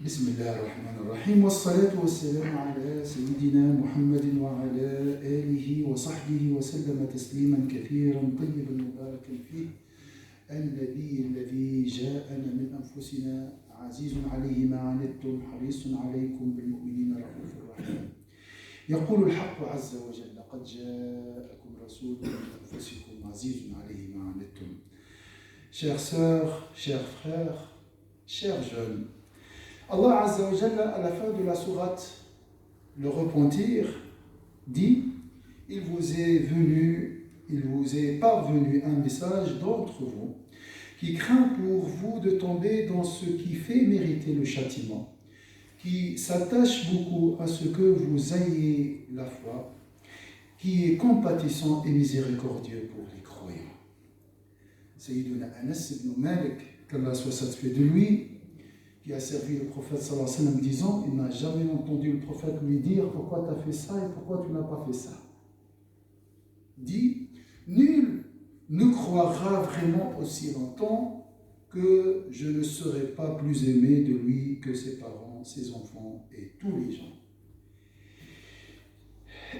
بسم الله الرحمن الرحيم والصلاة والسلام على سيدنا محمد وعلى آله وصحبه وسلم تسليما كثيرا طيبا مباركا فيه النبي الذي جاءنا من أنفسنا عزيز عليه ما عنتم حريص عليكم بالمؤمنين رؤوف رحيم يقول الحق عز وجل قد جاءكم رسول من أنفسكم عزيز عليه ما عنتم. Chères sœurs, chers frères, chers jeunes, Allah Azza wa Jalla, à la fin de la sourate Le Repentir, dit « Il vous est parvenu un message d'entre vous qui craint pour vous de tomber dans ce qui fait mériter le châtiment, qui s'attache beaucoup à ce que vous ayez la foi, qui est compatissant et miséricordieux pour les croyants. » Sayyiduna Anas ibn Malik, qu'Allah soit satisfait de lui, qui a servi le prophète sallallahu alayhi wa sallam, disant, il n'a jamais entendu le prophète lui dire pourquoi tu as fait ça et pourquoi tu n'as pas fait ça. Dit, nul ne croira vraiment aussi longtemps que je ne serai pas plus aimé de lui que ses parents, ses enfants et tous les gens.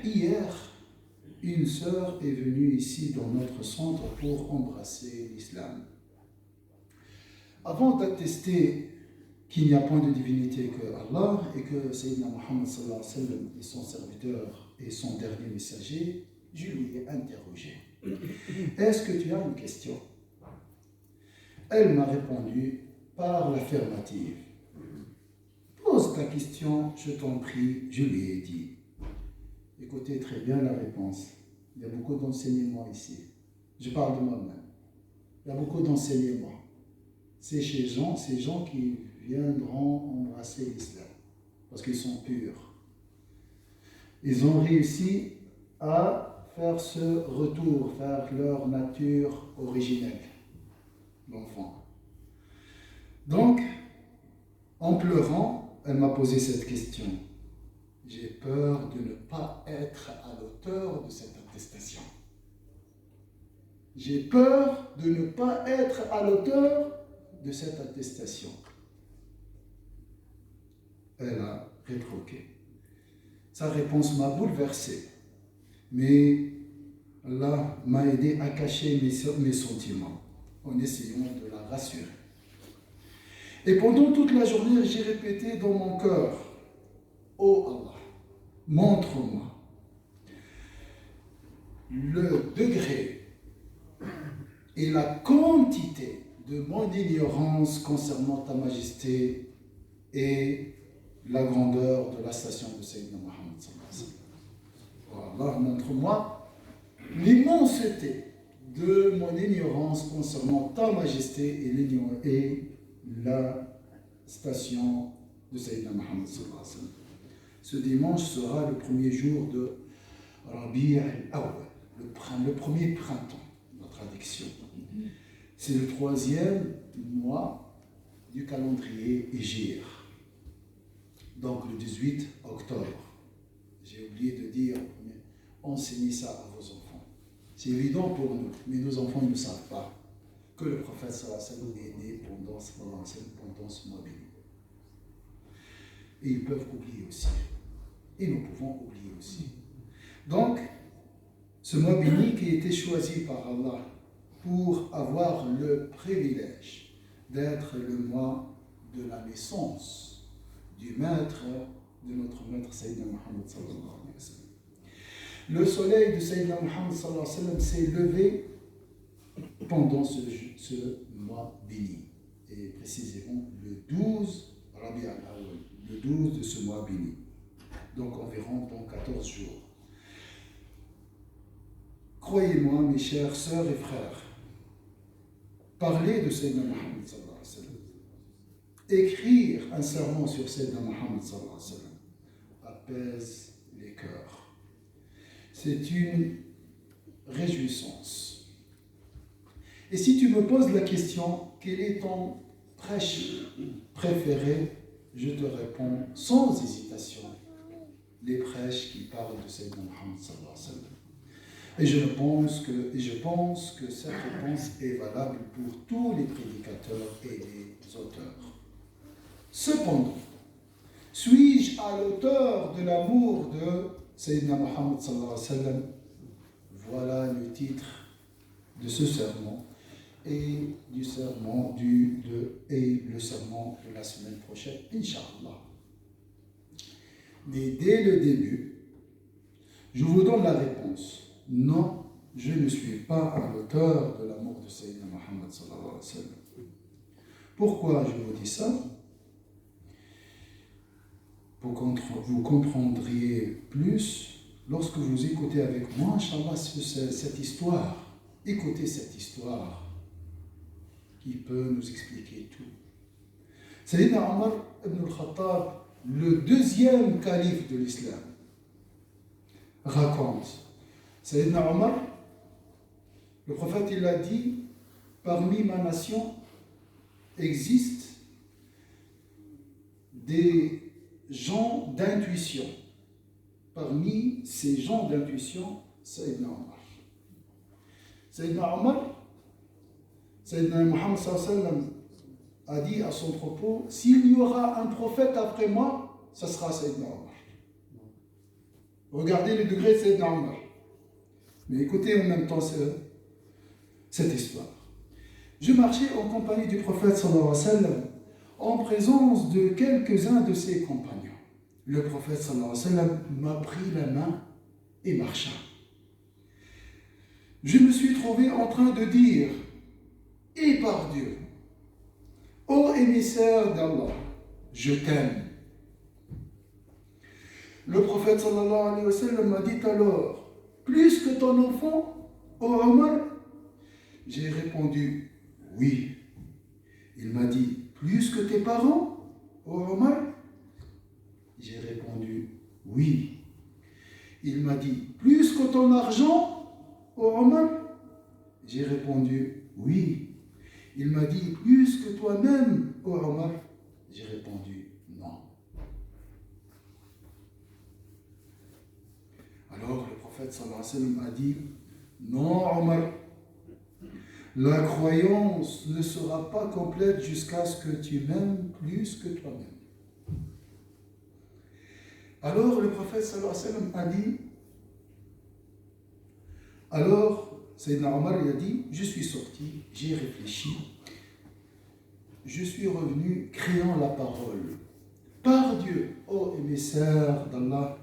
Hier, une sœur est venue ici dans notre centre pour embrasser l'islam. Avant d'attester qu'il n'y a point de divinité que Allah et que Sayyidina Muhammad sallallahu alayhi wa sallam est son serviteur et son dernier messager, je lui ai interrogé. Est-ce que tu as une question? Elle m'a répondu par l'affirmative. Pose ta question, je t'en prie, je lui ai dit. Écoutez très bien la réponse. Il y a beaucoup d'enseignements ici. Je parle de moi-même. Il y a beaucoup d'enseignements. C'est ces gens qui viendront embrasser l'islam parce qu'ils sont purs. Ils ont réussi à faire ce retour vers leur nature originelle, l'enfant. Donc, en pleurant, elle m'a posé cette question. J'ai peur de ne pas être à l'auteur de cette attestation. J'ai peur de ne pas être à l'auteur de cette attestation. Elle a rétroqué. Sa réponse m'a bouleversé, mais Allah m'a aidé à cacher mes sentiments en essayant de la rassurer. Et pendant toute la journée, j'ai répété dans mon cœur, oh Allah, montre-moi le degré et la quantité de mon ignorance concernant ta majesté et la grandeur de la station de Sayyidina Muhammad sallallahu alayhi wa sallam. Allah, montre-moi l'immensité de mon ignorance concernant ta majesté et la station de Sayyidina Muhammad sallallahu alayhi wa sallam. Ce dimanche sera le premier jour de Rabi' al-Awwal, le premier printemps, notre addiction. C'est le 3e mois du calendrier Hijr. Donc le 18 octobre. J'ai oublié de dire, enseignez ça à vos enfants. C'est évident pour nous, mais nos enfants ne savent pas que le prophète sallallahu alayhi wa sallam est né pendant ce mois béni. Et ils peuvent oublier aussi. Et nous pouvons oublier aussi. Donc, ce mois béni qui a été choisi par Allah pour avoir le privilège d'être le mois de la naissance du maître, de notre maître Sayyidina Muhammad sallallahu alayhi wa sallam. Le soleil de Sayyidina Muhammad sallallahu alayhi wa sallam s'est levé pendant ce mois béni, et précisément le 12 Rabi' al-Awwal, le 12 de ce mois béni, donc environ dans 14 jours. Croyez-moi, mes chères sœurs et frères, parler de Sayyidina Muhammad sallallahu alayhi wa sallam, écrire un sermon sur Sayyidina Muhammad sallallahu alayhi wa sallam apaise les cœurs. C'est une réjouissance. Et si tu me poses la question, quel est ton prêche préféré, je te réponds sans hésitation, les prêches qui parlent de Sayyidina Muhammad sallallahu alayhi wa sallam. Et je pense que cette réponse est valable pour tous les prédicateurs et les auteurs. Cependant, Suis-je à l'auteur de l'amour de Sayyidina Muhammad sallallahu alayhi wa sallam? Voilà le titre de ce sermon et du sermon et le sermon de la semaine prochaine, Inch'Allah. Mais dès le début, je vous donne la réponse. Non, je ne suis pas à l'auteur de l'amour de Sayyidina Muhammad sallallahu alayhi wa sallam. Pourquoi je vous dis ça? Pour que vous comprendriez plus lorsque vous écoutez avec moi, Inch'Allah, cette histoire. Écoutez cette histoire qui peut nous expliquer tout. Sayyidina Omar ibn al-Khattab, le deuxième calife de l'islam, raconte. Sayyidina Omar, le prophète, il a dit, parmi ma nation existent des gens d'intuition. Parmi ces gens d'intuition, Sayyidina Omar. Sayyidina Omar, Sayyidina Muhammad sallallahu alayhi wa sallam a dit à son propos, s'il y aura un prophète après moi, ce sera Sayyidina Omar. Regardez le degré de Sayyidina Omar. Mais écoutez en même temps cette histoire. Je marchais en compagnie du prophète sallallahu alayhi wa sallam, en présence de quelques-uns de ses compagnons. Le prophète sallallahu alayhi wa sallam m'a pris la main et marcha. Je me suis trouvé en train de dire, et par Dieu, ô émissaire d'Allah, je t'aime. Le prophète sallallahu alayhi wa sallam m'a dit alors, plus que ton enfant, ô Omar? J'ai répondu, oui. Il m'a dit, plus que tes parents, ô Omar? J'ai répondu, oui. Il m'a dit, plus que ton argent, ô Omar? J'ai répondu, oui. Il m'a dit, plus que toi-même, ô Omar? J'ai répondu, non. Alors le prophète sallallahu alayhi wa sallam a dit, non Omar, la croyance ne sera pas complète jusqu'à ce que tu m'aimes plus que toi-même. Alors le prophète sallallahu alayhi wa sallam a dit, alors Sayyidina Omar il a dit, je suis sorti, j'ai réfléchi, je suis revenu criant la parole. Par Dieu, ô émissaire d'Allah,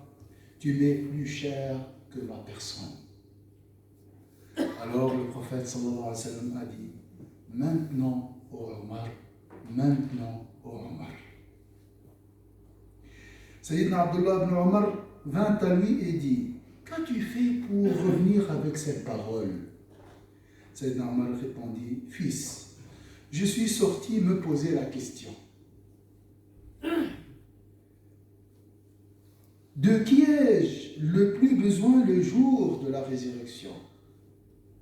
tu m'es plus cher que ma personne. Alors le prophète sallallahu alayhi wa sallam a dit, maintenant, ô Omar, maintenant, ô Omar. Sayyidina Abdullah ibn Omar vint à lui et dit, qu'as-tu fait pour revenir avec cette parole? Sayyidina Omar répondit, fils, je suis sorti me poser la question. De qui ai-je le plus besoin le jour de la résurrection?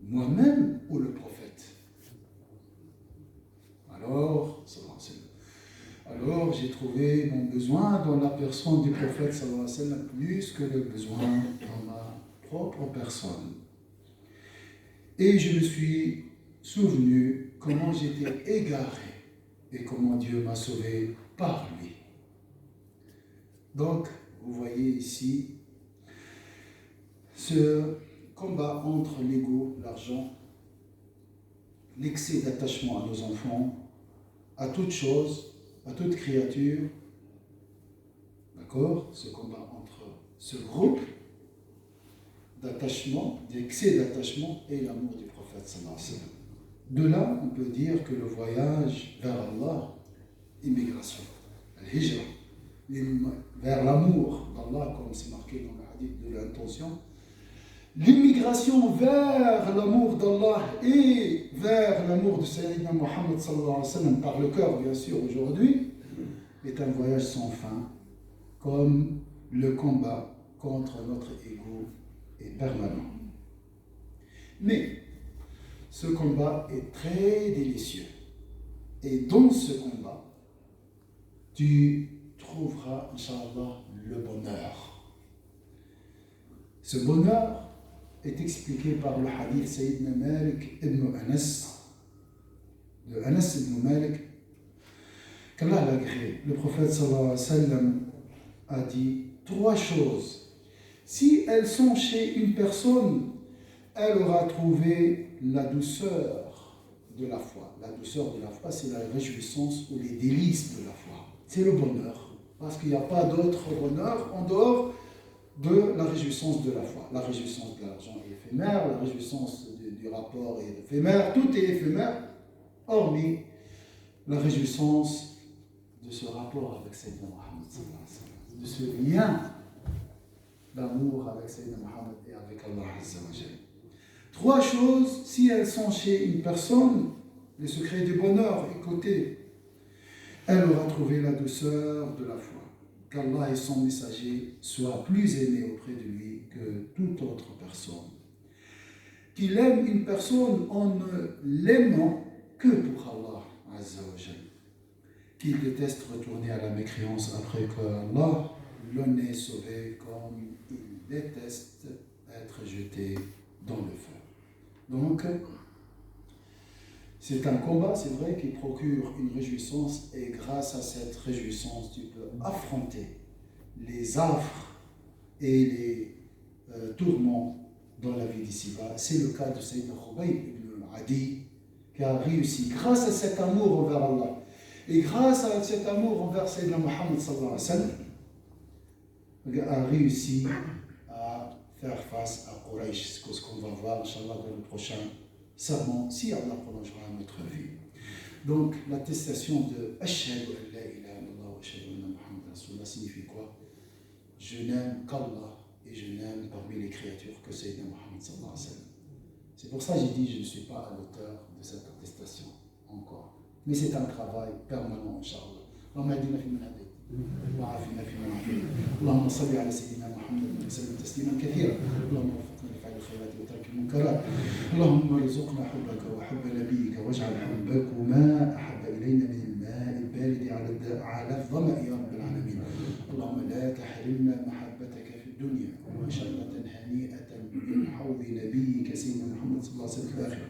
Moi-même ou le prophète? Alors j'ai trouvé mon besoin dans la personne du prophète sallallahu alayhi wa sallam plus que le besoin dans ma propre personne. Et je me suis souvenu comment j'étais égaré et comment Dieu m'a sauvé par lui. Donc, vous voyez ici ce combat entre l'ego, l'argent, l'excès d'attachement à nos enfants, à toute chose, à toute créature. D'accord? Ce combat entre ce groupe d'attachement, d'excès d'attachement et l'amour du prophète sallallahu alayhi wa sallam. De là, on peut dire que le voyage vers Allah, immigration, al-hijra, vers l'amour d'Allah, comme c'est marqué dans le hadith de l'intention, l'immigration vers l'amour d'Allah et vers l'amour de Sayyidina Muhammad sallallahu alayhi wa sallam par le cœur, bien sûr, aujourd'hui, est un voyage sans fin, comme le combat contre notre ego est permanent. Mais ce combat est très délicieux. Et dans ce combat, tu trouveras, Inch'Allah, le bonheur. Ce bonheur est expliqué par le hadith Sayyidina Malik ibn Anas, de Anas ibn Malik, qu'Allah l'agrée. Le prophète sallallahu alayhi wa sallam a dit 3 choses. Si elles sont chez une personne, elle aura trouvé la douceur de la foi. La douceur de la foi, c'est la réjouissance ou les délices de la foi. C'est le bonheur. Parce qu'il n'y a pas d'autre bonheur en dehors de la réjouissance de la foi. La réjouissance de l'argent est éphémère, la réjouissance du rapport est éphémère, tout est éphémère, hormis la réjouissance de ce rapport avec Sayyidina Mohammed, de ce lien d'amour avec Sayyidina Mohammed et avec Allah Azza wa Jalla. 3 choses, si elles sont chez une personne, les secrets du bonheur, écoutez, elle aura trouvé la douceur de la foi, qu'Allah et son messager soient plus aimés auprès de lui que toute autre personne. Qu'il aime une personne en ne l'aimant que pour Allah Azza wa Jalla. Qu'il déteste retourner à la mécréance après que Allah l'en ait sauvé, comme il déteste être jeté dans le feu. Donc, c'est un combat, c'est vrai, qui procure une réjouissance, et grâce à cette réjouissance, tu peux affronter les affres et les tourments dans la vie d'ici-bas. C'est le cas de Sayyidina Khubayb ibn Adi, qui a réussi, grâce à cet amour envers Allah, et grâce à cet amour envers Sayyidina Muhammad sallallahu alayhi wa sallam, a réussi à faire face à Quraysh, c'est ce qu'on va voir, Inch'Allah, dans le prochain serment, si Allah prolongera notre vie. Donc, l'attestation de Ashhadu an la ilaha illallah wa ashhadu anna Muhammad Rasulullah signifie quoi? Je n'aime qu'Allah et je n'aime parmi les créatures que Sayyidina Muhammad sallallahu alayhi wa sallam. C'est pour ça que j'ai dit je ne suis pas à l'auteur de cette attestation encore. Mais c'est un travail permanent, Inch'Allah. اللهم اهدنا فيمن هديت وعافنا فيمن عافيت اللهم صل على سيدنا محمد وسلم تسليما كثيرا اللهم وفقنا لفعل الخيرات وترك المنكرات اللهم ارزقنا حبك وحب نبيك واجعل حبكما احب الينا من الماء البارد على الظمأ يا رب العالمين اللهم لا تحرمنا محبتك في الدنيا وشربة هنيئة من حوض نبيك سيدنا محمد صلى الله عليه وسلم في الآخرة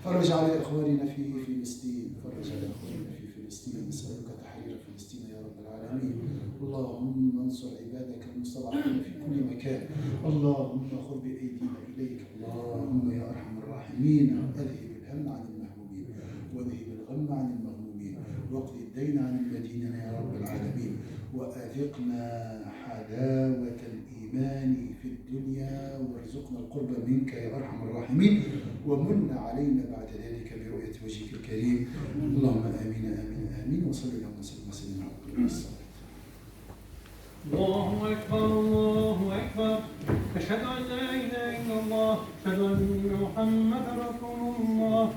فرج على إخواننا في فلسطين فرج على إخواننا في فلسطين نسألك تحرير فلسطين يا رب العالمين اللهم انصر عبادك المستضعفين في كل مكان اللهم خذ بأيدينا إليك اللهم يا أرحم الراحمين أذهب الهم عن المهمومين واذهب الغم عن المغمومين واقض الدين عن المدينين يا رب العالمين وأذقنا حلاوة الإيمان في الدنيا وارزقنا القرب منك يا أرحم الراحمين ومن علينا بعد ذلك برؤية وجهك الكريم اللهم آمين آمين آمين وصلى الله وسلم وسلم على رسول الله. الله أكبر الله أكبر أشهد أن لا إله إلا الله أشهد أن محمدا رسول الله